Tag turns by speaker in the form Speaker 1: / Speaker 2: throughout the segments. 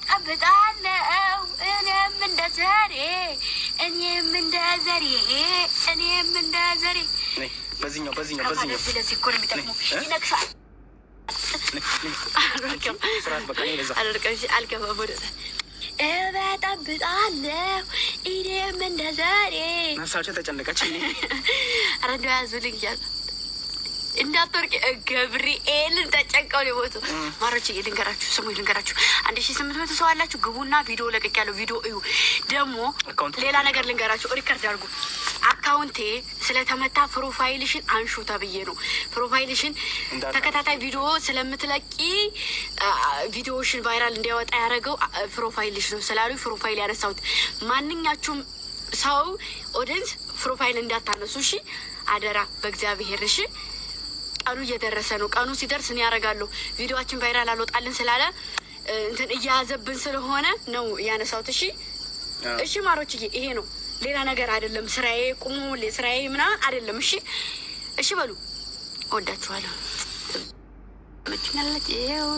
Speaker 1: ጠብጣለው እኔም እንደ ዘሬ
Speaker 2: በዚህኛው
Speaker 1: ስለዚህ እኮ ነው የሚጠቅመው። ይነክሳል። አልገባም ወደ እበጠብጣለሁ እኔም እንደ ዘሬ
Speaker 2: ነፍሳቸው ተጨነቀች።
Speaker 1: ኧረ እንደው ያዙልኝ እያሉ እንዳትወርቂ ገብርኤልን ተጨንቀው ነው የሞቱ ማሮች። ልንገራችሁ፣ ስሙ ልንገራችሁ፣ 1800 ሰው አላችሁ። ግቡና ቪዲዮ ለቀቅ ያለው ቪዲዮ እዩ። ደግሞ ሌላ ነገር ልንገራችሁ፣ ሪከርድ አድርጉ። አካውንቴ ስለተመታ ፕሮፋይልሽን አንሹ ተብዬ ነው። ፕሮፋይልሽን ተከታታይ ቪዲዮ ስለምትለቂ ቪዲዮሽን ቫይራል እንዲያወጣ ያደረገው ፕሮፋይልሽ ነው ስላሉ ፕሮፋይል ያነሳሁት። ማንኛችሁም ሰው ኦዲየንስ ፕሮፋይል እንዳታነሱ እሺ፣ አደራ በእግዚአብሔር እሺ። ቀኑ እየደረሰ ነው። ቀኑ ሲደርስ እኔ ያደርጋለሁ። ቪዲዮአችን ቫይራል አልወጣልን ስላለ እንትን እያያዘብን ስለሆነ ነው ያነሳሁት። እሺ እሺ ማሮችዬ፣ ይሄ ነው ሌላ ነገር አይደለም። ስራዬ ቁሙ ስራዬ ምናምን አይደለም። እሺ እሺ በሉ። ወዳችኋለሁ። መችናለች ይሄው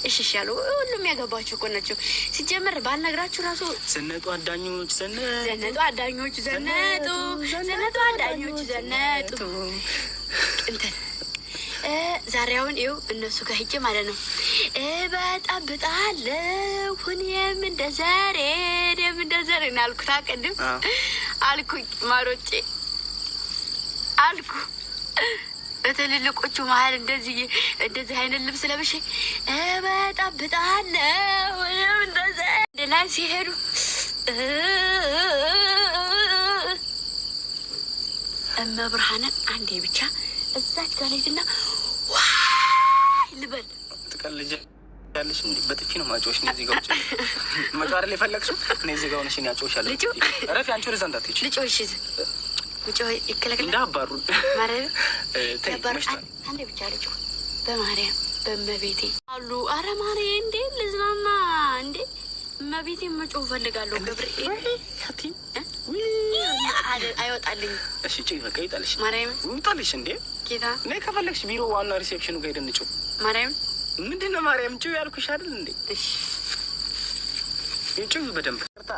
Speaker 1: እሺ እሺ ያለው ሁሉም ያገባችሁ እኮ ናቸው። ሲጀምር ባልነግራችሁ ራሱ
Speaker 2: ዘነጡ አዳኞች
Speaker 1: ዘነጡ ዘነጡ እንትን ዛሬ አሁን ይኸው እነሱ ጋር ሂጅ ማለት ነው። በጠብጣለሁ እኔም እንደ ዘሬ ነው አልኩት። አቀድም አልኩኝ ማሮጬ አልኩ። በትልልቆቹ መሀል እንደዚህ አይነት ልብስ ለብሼ በጠብጣለሁ እኔም እንደ ዘሬ ላይ ሲሄዱ እመብርሃንን አንዴ ብቻ እዛች ጋር ሄድና ዋይ ልበል።
Speaker 2: ትቀልጃለሽ እንዴ? በጥፊ ነው ማጮሽ። ነው እዚህ ጋር ውጭ ማጮ አይደል የፈለግሽው? ነው እዚህ ጋር ሆነሽ ነው ያጮሻለሁ። ረፊ አንቺ ወደዛ እንዳትሄጂ። ልጮሽ ውጭ ይከለከል እንዳባሩ ማረብ ተባርሽ። አንዴ ብቻ ልጮ በማርያም በመቤቴ አሉ። አረ ማርያም እንዴ ልዝማማ እንዴ መቤቴ መጮህ ፈልጋለሁ። ገብርኤል አይወጣልኝ። እሺ ጭ በቃ ይጣልሽ ማርያም ይጣልሽ እንዴ ጌታ ነይ ከፈለግሽ ቢሮ ዋና ሪሴፕሽኑ ጋር ሄደን እንጩ። ማርያም ምንድነው ማርያም ጭው ያልኩሽ አይደል እንዴ? እሺ እንጩ በደንብ ቀርታ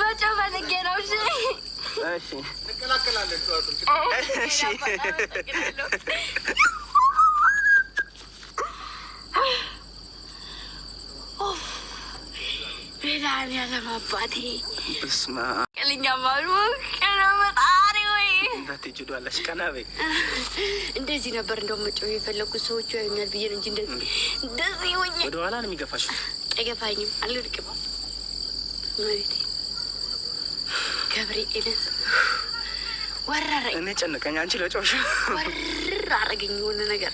Speaker 2: መጮህ ፈልጌ ነው። እሺ እሺ እንቀላቀላለን። እሺ ቤዳን ያለማባቴ በስማ ቀልኛ ማሉ ከነመጣሪ ወይ እንዳትጅዷለሽ ቀናቤ እንደዚህ ነበር እንደውም መጮህ የፈለኩት ሰዎቹ ያዩኛል ብዬ ነው እንጂ እንደዚህ ሆኜ ወደ ኋላ ነው የሚገፋሽ። አይገፋኝም፣ አልርቅም። ማለት ገብርኤል ወረረኝ። እኔ ጨነቀኝ። አንቺ ለጮሽ ወረር አረገኝ የሆነ ነገር።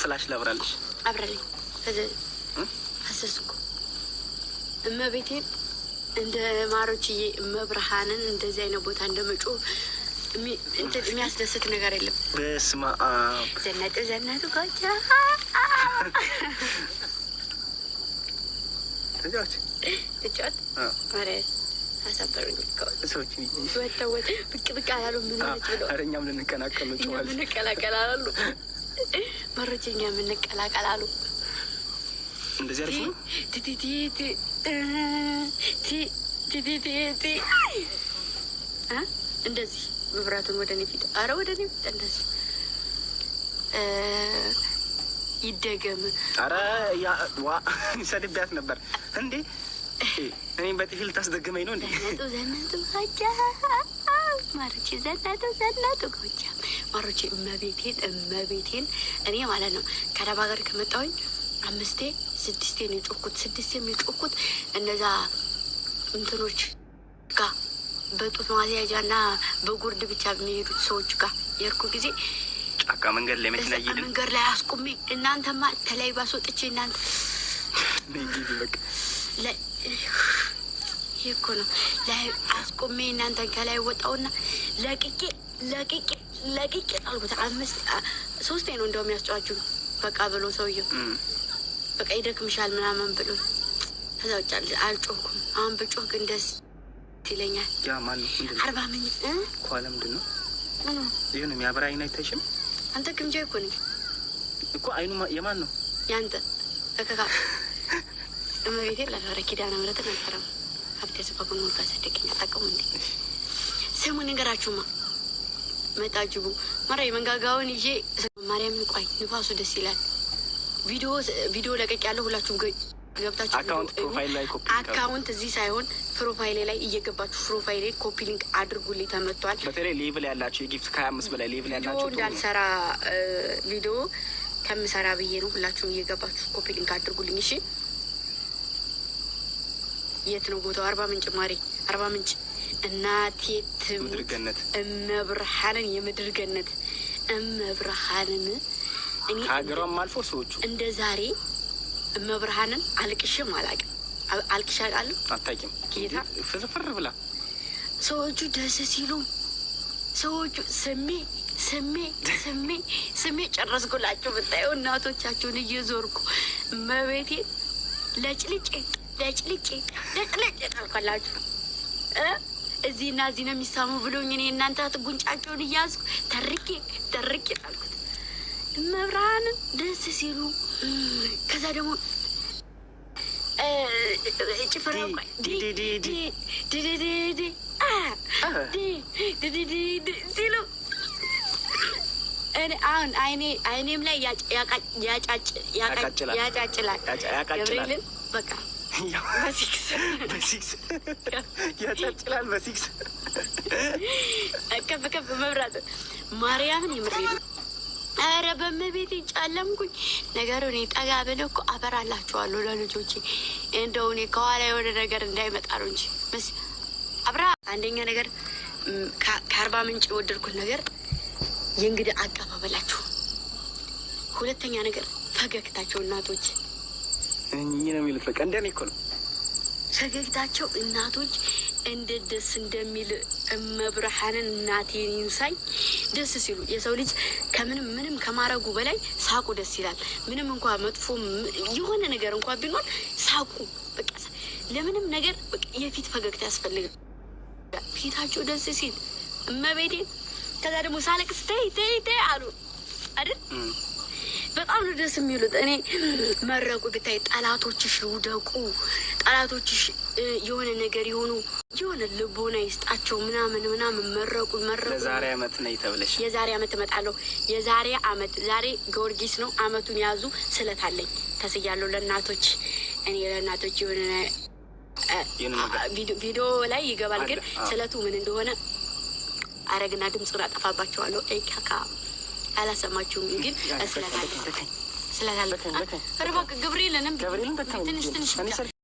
Speaker 2: ፍላሽ ላብራልሽ አብራልኝ አሰስኩ እመቤቴን እንደ ማሮችዬ እመብርሃንን እንደዚህ አይነት ቦታ እንደመጮህ የሚያስደስት ነገር የለም። በስመ አብ ዘነጡ ጎጃ ተጫወች ማለት አሳበሩኝ። ሰዎች ወጣ ብቅ አላሉ። ምን ሆነች ብለው ኧረ እኛም ልንቀላቀል ነው ጨዋል ልንቀላቀላሉ። መሮችኛ የምንቀላቀላሉ እንደዚህ አሪፍ ነው። እንደዚህ መብራቱን ወደ እኔ ፊት፣ አረ ወደ እኔ ፊት እንደዚህ ይደገም። አረ ያ ዋ ሰድቢያት ነበር እንዴ? እኔም በጥፊ ልታስደግመኝ ነው እንዴ? ዘነጡ ጎጃ ማሮቼ ዘነጡ ጎጃ ማሮቼ እመቤቴን እኔ ማለት ነው ከአረብ ሀገር ከመጣሁኝ 5-6 ነው የጮኩት። 6 የጮኩት እነዛ እንትኖች ጋር በጡት ማስያዣና በጉርድ ብቻ የሚሄዱት ሰዎች ጋር የርኩ ጊዜ ጫካ መንገድ ላይ መኪና እየሄድን መንገድ ላይ አስቁሜ እናንተማ ከላይ ባስወጥቼ እናንተ ይሄ እኮ ነው ላይ አስቁሜ እናንተን ከላይ ወጣውና ለቅቄ አልኩት። 3 ነው እንደውም ያስጨዋችሁ በቃ ብሎ ሰውየው በቃ ይደክምሻል ምናምን ብሎ ከዛ ውጭ አልጮኩም። አሁን በጮህ ግን ደስ ይለኛል። ያ ማለት ምንድነው? 40 ምንጭ ኳላ ምንድነው? ይሄን የሚያበራ አይን አይተሽም አንተ? ግምጃ እኮ ነኝ እኮ አይኑ የማን ነው?
Speaker 1: ያንተ ከካ እመቤቴ ለፈረ ኪዳነ ምሕረት ነፈረም ሀብቴ ስፋኩን ነው ታሰደቀኝ አጣቀሙ እንዴ ስሙ ነገራችሁማ መጣጅቡ ማራይ መንጋጋውን ይዤ ማርያም ቆይ ንፋሱ ደስ ይላል። ቪዲዮ ለቀቅ ያለው ሁላችሁም ገብታችሁ
Speaker 2: አካውንት ፕሮፋይል ላይ ኮፒ
Speaker 1: አካውንት እዚህ ሳይሆን ፕሮፋይል ላይ እየገባችሁ ፕሮፋይል ላይ ኮፒ ሊንክ አድርጉልኝ። ተመቷል።
Speaker 2: በተለይ ሌቭል ያላችሁ የጊፍት ከ25 በላይ ሌቭል ያላችሁ
Speaker 1: እንዳልሰራ ቪዲዮ ከምሰራ ብዬ ነው። ሁላችሁም እየገባችሁ ኮፒ ሊንክ አድርጉልኝ። እሺ የት ነው ቦታው? አርባ ምንጭ ማሪ፣ አርባ ምንጭ እናቴ ትሙት እመብርሃንን የምድር ገነት እመብርሃንን እኔ
Speaker 2: ከሀገሯም አልፎ ሰዎቹ
Speaker 1: እንደ ዛሬ እመብርሃንን አልቅሽም አላውቅም። አልቅሽ አውቃለሁ
Speaker 2: አታውቂም?
Speaker 1: ጌታ
Speaker 2: ፍርፍር ብላ
Speaker 1: ሰዎቹ ደስ ሲሉ ሰዎቹ ስሜ ጨረስኩላቸው። ብታየው እናቶቻቸውን እየዞርኩ መቤቴ ለጭልጭ ጣልኳላችሁ። እዚህ እና እዚህ ነው የሚሳሙ ብሎኝ እኔ እናንተ ጉንጫቸውን እያዝኩ ተርቄ ጣልኩት። መብርሃንን ደስ ሲሉ ከዛ ደግሞ ጭፈራ ሲሉ አሁን አይኔም ላይ ያጫጭላል። ገብርኤልን በቃ
Speaker 2: በሲክስ ያጫጭላል። በሲክስ
Speaker 1: ከፍ መብራት ማርያምን የምሬ ነው። ኧረ በመቤቴ ጨለምኩኝ። ነገሩ እኔ ጠጋ ብለው እኮ አበራላችኋለሁ ለልጆቼ። እንደው እኔ ከኋላ የሆነ ነገር እንዳይመጣ ነው እንጂ አብራ አንደኛ ነገር ከአርባ ምንጭ የወደድኩት ነገር የእንግዲህ አቀባበላችሁ፣ ሁለተኛ ነገር ፈገግታቸው እናቶች
Speaker 2: እኚህ ነው የሚሉት። በቃ እንደኔ እኮ ነው
Speaker 1: ፈገግታቸው እናቶች እንዴት ደስ እንደሚል እመብርሃንን እናቴን ይንሳኝ ደስ ሲሉ። የሰው ልጅ ምንም ከማረጉ በላይ ሳቁ ደስ ይላል። ምንም እንኳ መጥፎ የሆነ ነገር እንኳ ቢኖር ሳቁ በቃ ለምንም ነገር በቃ የፊት ፈገግታ ያስፈልጋል። ፊታቸው ደስ ሲል እመቤቴ። ከዛ ደግሞ ሳለቅስ ተይ አሉ አይደል? በጣም ነው ደስ የሚሉት። እኔ መረቁ ብታይ ጠላቶችሽ ይውደቁ፣ ጠላቶችሽ የሆነ ነገር የሆኑ የሆነ ልቦና ይስጣቸው ምናምን መረቁ።
Speaker 2: ለዛሬ አመት ነይ ተብለሽ
Speaker 1: የዛሬ አመት እመጣለሁ። የዛሬ አመት ዛሬ ጊዮርጊስ ነው። አመቱን ያዙ። ስለታለኝ ተስያለሁ ለእናቶች። እኔ ለእናቶች የሆነ ቪዲዮ ላይ ይገባል፣ ግን ስለቱ ምን እንደሆነ አረግና ድምፁን አጠፋባቸዋለሁ። ካካ አላሰማችሁም? ግን ስለታለኝ ገብርኤልንም ትንሽ